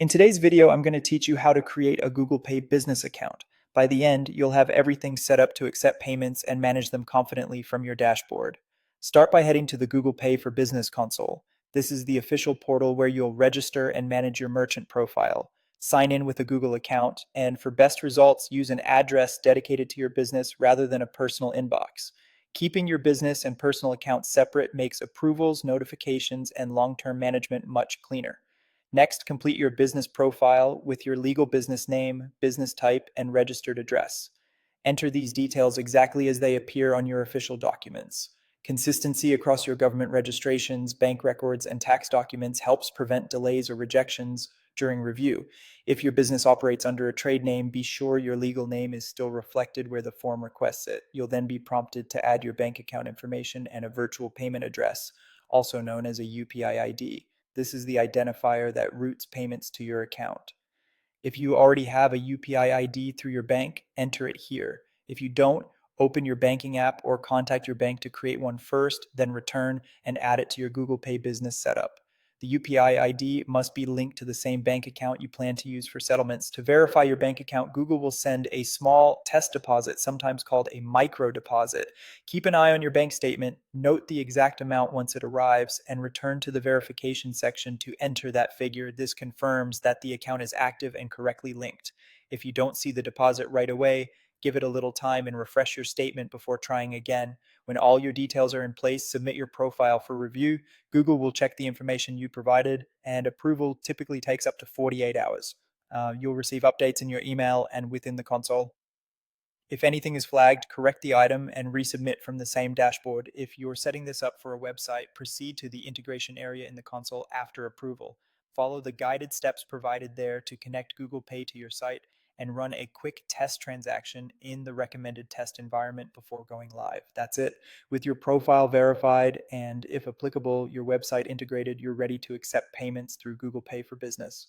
In today's video, I'm going to teach you how to create a Google Pay business account. By the end, you'll have everything set up to accept payments and manage them confidently from your dashboard. Start by heading to the Google Pay for Business console. This is the official portal where you'll register and manage your merchant profile. Sign in with a Google account, and for best results, use an address dedicated to your business rather than a personal inbox. Keeping your business and personal accounts separate makes approvals, notifications, and long term management much cleaner. Next, complete your business profile with your legal business name, business type, and registered address. Enter these details exactly as they appear on your official documents. Consistency across your government registrations, bank records, and tax documents helps prevent delays or rejections during review. If your business operates under a trade name, be sure your legal name is still reflected where the form requests it. You'll then be prompted to add your bank account information and a virtual payment address, also known as a UPI ID. This is the identifier that routes payments to your account. If you already have a UPI ID through your bank, enter it here. If you don't, open your banking app or contact your bank to create one first, then return and add it to your Google Pay business setup. The UPI ID must be linked to the same bank account you plan to use for settlements. To verify your bank account, Google will send a small test deposit, sometimes called a micro deposit. Keep an eye on your bank statement, note the exact amount once it arrives, and return to the verification section to enter that figure. This confirms that the account is active and correctly linked. If you don't see the deposit right away, give it a little time and refresh your statement before trying again. When all your details are in place, submit your profile for review. Google will check the information you provided, and approval typically takes up to 48 hours. You'll receive updates in your email and within the console. If anything is flagged, correct the item and resubmit from the same dashboard. If you're setting this up for a website, proceed to the integration area in the console after approval. Follow the guided steps provided there to connect Google Pay to your site and run a quick test transaction in the recommended test environment before going live. That's it. With your profile verified and, if applicable, your website integrated, you're ready to accept payments through Google Pay for Business.